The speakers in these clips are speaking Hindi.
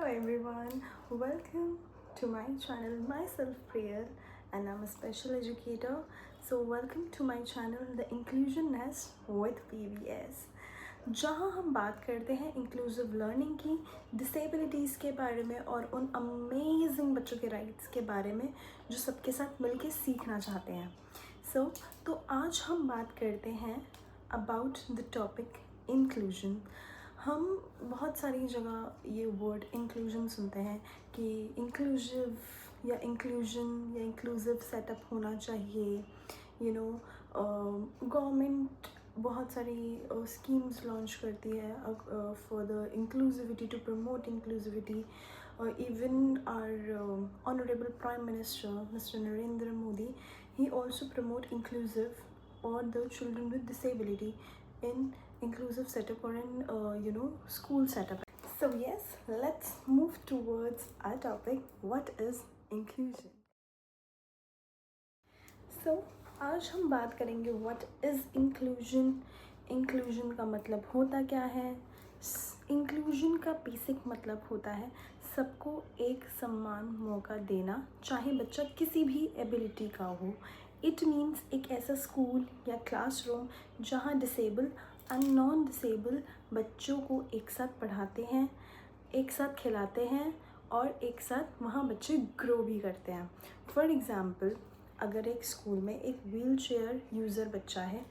everyone, welcome to my channel. Myself Priyal and I'm a special educator. So welcome to my channel The Inclusion Nest with PVS, जहाँ हम बात करते हैं इंक्लूसिव लर्निंग की, डिसेबिलिटीज़ के बारे में और उन अमेजिंग बच्चों के राइट्स के बारे में जो सबके साथ मिलके सीखना चाहते हैं. तो आज हम बात करते हैं अबाउट द टॉपिक इंक्लूजन. हम बहुत सारी जगह ये वर्ड इंक्लूजन सुनते हैं कि इंक्लूसिव या इंक्लूजन या इंक्लूसिव सेटअप होना चाहिए. गवर्नमेंट बहुत सारी स्कीम्स लॉन्च करती है for the inclusivity, to promote inclusivity. Even our honorable prime minister Mr. Narendra Modi, he also promote inclusive or the children with disability in inclusive setup or in school setup. So yes, let's move towards our topic, what is inclusion. So आज हम बात करेंगे व्हाट इज़ इंक्लूजन. इंक्लूजन का मतलब होता क्या है. इंक्लूजन का बेसिक मतलब होता है सबको एक समान मौका देना, चाहे बच्चा किसी भी एबिलिटी का हो. इट मीन्स एक ऐसा स्कूल या क्लासरूम जहाँ डिसेबल एंड नॉन डिसेबल बच्चों को एक साथ पढ़ाते हैं, एक साथ खिलाते हैं और एक साथ वहाँ बच्चे ग्रो भी करते हैं. फॉर एग्ज़ाम्पल, अगर एक स्कूल में एक व्हील चेयर यूज़र बच्चा है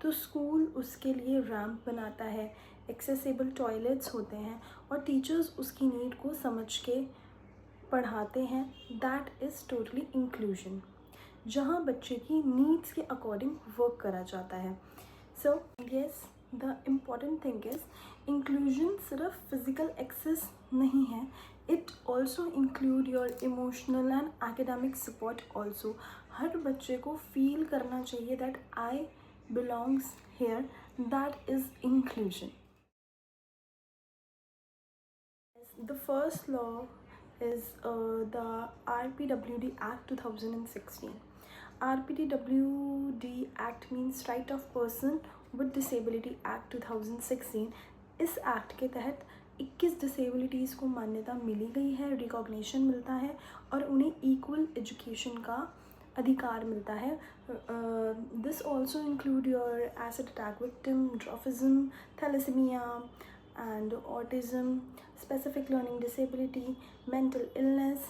तो स्कूल उसके लिए रैम्प बनाता है, एक्सेसिबल टॉयलेट्स होते हैं और टीचर्स उसकी नीड को समझ के पढ़ाते हैं. दैट इज़ टोटली इंक्लूजन, जहाँ बच्चे की नीड्स के अकॉर्डिंग वर्क करा जाता है. So yes, the important thing is inclusion सिर्फ फिज़िकल एक्सेस नहीं है, it also include your emotional and academic support also. हर बच्चे को फील करना चाहिए that I belongs here. That is inclusion. The first law is the RPWD Act 2016. RPWD Act means Right of Person with Disability Act 2016. इस एक्ट के तहत 21 डिसेबिलिटीज़ को मान्यता मिली गई है, रिकॉग्निशन मिलता है और उन्हें इक्वल एजुकेशन का अधिकार मिलता है. This also include your acid attack victim, dwarfism, thalassaemia and autism, specific learning disability, mental illness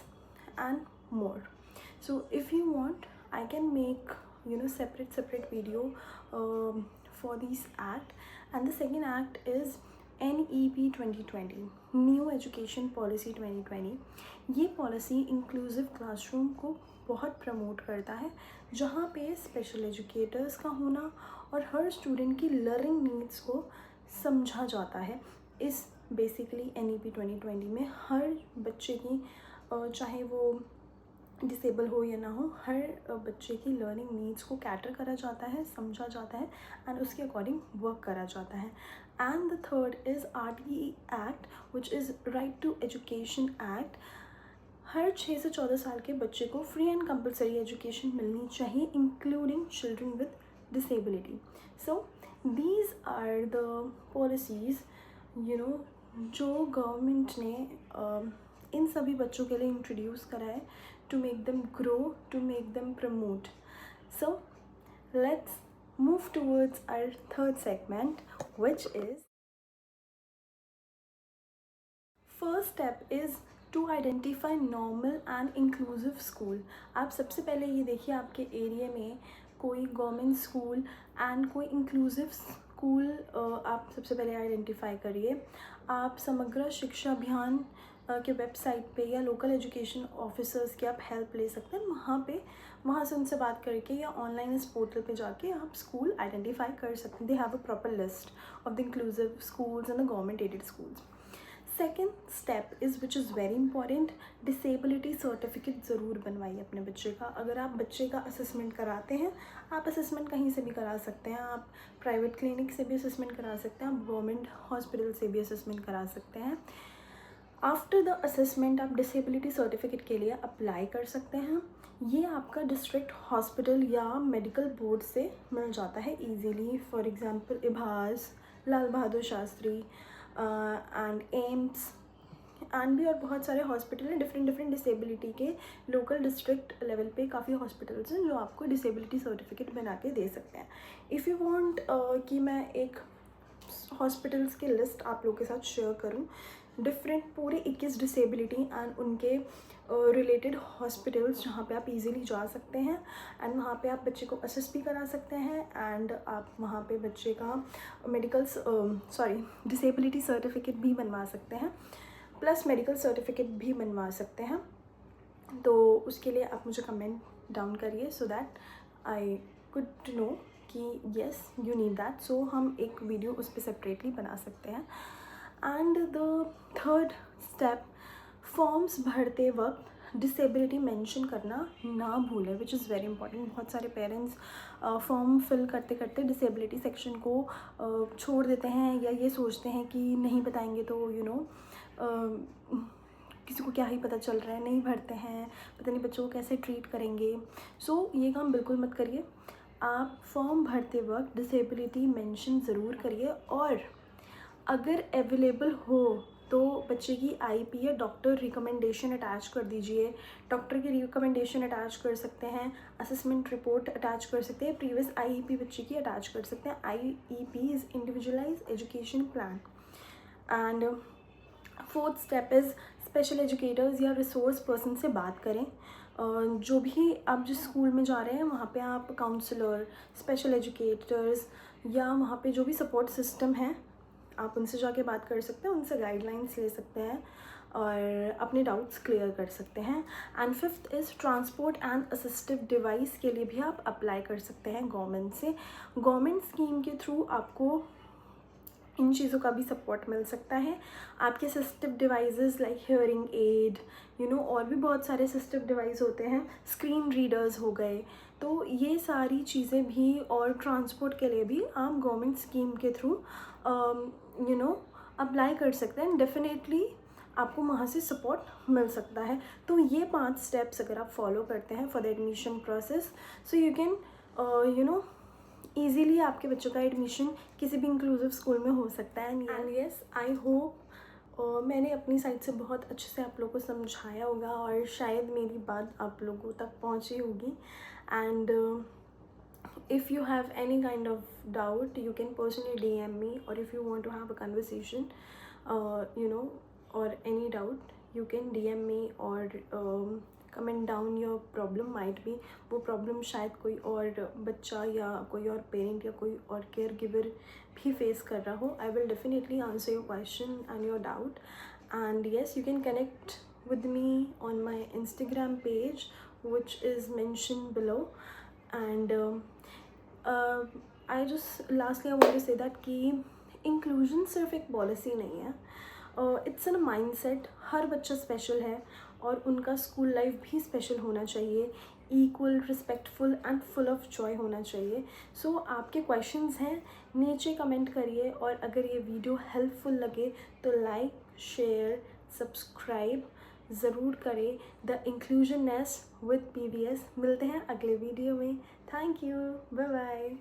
and more. So if you want, I can make separate video for this act. And the second act is NEP 2020, New Education Policy 2020. ये पॉलिसी इंक्लूसिव क्लासरूम को बहुत प्रमोट करता है, जहाँ पे स्पेशल एजुकेटर्स का होना और हर स्टूडेंट की लर्निंग नीड्स को समझा जाता है. इस बेसिकली NEP 2020 में हर बच्चे की, चाहे वो डिसेबल हो या ना हो, हर बच्चे की लर्निंग नीड्स को कैटर करा जाता है, समझा जाता है एंड उसके अकॉर्डिंग वर्क करा जाता है. And the third is RTE act which is right to education act. हर 6 से 14 साल के बच्चे को फ्री एंड कंपलसरी एजुकेशन मिलनी चाहिए, including children with disability. So these are the policies जो गवर्नमेंट ने इन सभी बच्चों के लिए इंट्रोड्यूस करा है to make them grow, to make them promote. So let's move towards our third segment which is first step is to identify normal and inclusive school. आप सबसे पहले ये देखिए आपके एरिया में कोई गवर्नमेंट स्कूल एंड कोई इंक्लूसिव स्कूल आप सबसे पहले आइडेंटिफाई करिए. आप समग्र शिक्षा अभियान के वेबसाइट पे या लोकल एजुकेशन ऑफिसर्स की आप हेल्प ले सकते हैं. वहाँ से उनसे बात करके या ऑनलाइन इस पोर्टल पे जाके आप स्कूल आइडेंटिफाई कर सकते हैं. They have a proper list of the inclusive schools and the government aided schools. Second step is which is very important, disability certificate ज़रूर बनवाइए अपने बच्चे का. अगर आप बच्चे का असेसमेंट कराते हैं, आप असेसमेंट कहीं से भी करा सकते हैं. आप प्राइवेट क्लिनिक से भी असेसमेंट करा सकते हैं, आप गवर्नमेंट हॉस्पिटल से भी असेसमेंट करा सकते हैं. आफ्टर द असेसमेंट आप डिसेबिलिटी सर्टिफिकेट के लिए अप्लाई कर सकते हैं. ये आपका डिस्ट्रिक्ट हॉस्पिटल या मेडिकल बोर्ड से मिल जाता है ईजीली. फॉर एग्ज़ाम्पल इभास, Lal Bahadur Shastri and AIMS and भी और बहुत सारे हॉस्पिटल हैं डिफरेंट डिसेबिलिटी के। लोकल डिस्ट्रिक्ट लेवल पे काफ़ी हॉस्पिटल्स हैं जो आपको डिसेबिलिटी सर्टिफिकेट बना के दे सकते हैं। इफ़ यू वांट कि मैं एक हॉस्पिटल्स की लिस्ट आप लोगों के साथ शेयर करूं, डिफरेंट पूरे 21 डिसेबिलिटी एंड उनके रिलेटेड हॉस्पिटल्स जहाँ पे आप इजीली जा सकते हैं एंड वहाँ पे आप बच्चे को असिस्ट भी करा सकते हैं एंड आप वहाँ पे बच्चे का डिसेबिलिटी सर्टिफिकेट भी बनवा सकते हैं, प्लस मेडिकल सर्टिफिकेट भी बनवा सकते हैं। तो उसके लिए आप मुझे कमेंट डाउन करिए so that I could know कि yes you need that. So हम एक वीडियो उस पर सेपरेटली बना सकते हैं। And the third step, forms भरते वक्त डिसेबिलिटी मेंशन करना ना भूलें, विच इज़ वेरी इंपॉर्टेंट। बहुत सारे पेरेंट्स फॉर्म फिल करते करते डिसेबिलिटी सेक्शन को छोड़ देते हैं या ये सोचते हैं कि नहीं बताएंगे तो किसी को क्या ही पता चल रहा है, नहीं भरते हैं, पता नहीं बच्चों को कैसे ट्रीट करेंगे। सो ये काम बिल्कुल मत करिए। आप फॉर्म भरते वक्त डिसेबिलिटी मेंशन ज़रूर करिए और अगर अवेलेबल हो तो बच्चे की आईपी या डॉक्टर रिकमेंडेशन अटैच कर दीजिए। डॉक्टर की रिकमेंडेशन अटैच कर सकते हैं, असेसमेंट रिपोर्ट अटैच कर सकते हैं, प्रीवियस आईईपी बच्चे की अटैच कर सकते हैं। IEP is individualise education plan. And fourth step is special educators या रिसोर्स पर्सन से बात करें। जो भी आप जिस स्कूल में जा रहे हैं वहाँ पे आप काउंसलर, स्पेशल एजुकेटर्स या वहाँ पे जो भी सपोर्ट सिस्टम है आप उनसे जाके बात कर सकते हैं, उनसे गाइडलाइंस ले सकते हैं और अपने डाउट्स क्लियर कर सकते हैं। And fifth is transport and assistive device के लिए भी आप अप्लाई कर सकते हैं गवर्नमेंट से। गवर्नमेंट स्कीम के थ्रू आपको इन चीज़ों का भी सपोर्ट मिल सकता है। आपके assistive devices like hearing aid और भी बहुत सारे असिस्टिव डिवाइस होते हैं, स्क्रीन रीडर्स हो गए, तो ये सारी चीज़ें भी और ट्रांसपोर्ट के लिए भी आप गवर्नमेंट स्कीम के थ्रू अप्लाई कर सकते हैं। डेफिनेटली आपको वहाँ से सपोर्ट मिल सकता है। तो ये 5 स्टेप्स अगर आप फॉलो करते हैं for the admission process, so you can easily आपके बच्चों का एडमिशन किसी भी इंक्लूसिव स्कूल में हो सकता है। एंड येस, आई होप मैंने अपनी साइड से बहुत अच्छे से आप लोगों को समझाया होगा और शायद मेरी बात आप लोगों तक पहुंची होगी। And if you have any kind of doubt you can personally DM me, or if you want to have a conversation or any doubt you can DM me or comment down your problem. Might be वो प्रॉब्लम शायद कोई और बच्चा या कोई और पेरेंट या कोई और केयर गिवर भी फेस कर रहा हो। I will definitely answer your question and your doubt. And yes, you can connect with me on my Instagram page which is mentioned below. And I just lastly I want to say that कि इंक्लूजन सिर्फ एक पॉलिसी नहीं है, इट्स एन माइंडसेट। हर बच्चा स्पेशल है और उनका स्कूल लाइफ भी स्पेशल होना चाहिए, equal, respectful and full of Joy होना चाहिए। सो आपके क्वेश्चंस हैं नीचे कमेंट करिए, और अगर ये वीडियो हेल्पफुल लगे तो लाइक, शेयर, सब्सक्राइब ज़रूर करें। The inclusion nest with PBS। मिलते हैं अगले वीडियो में। Thank you, bye bye.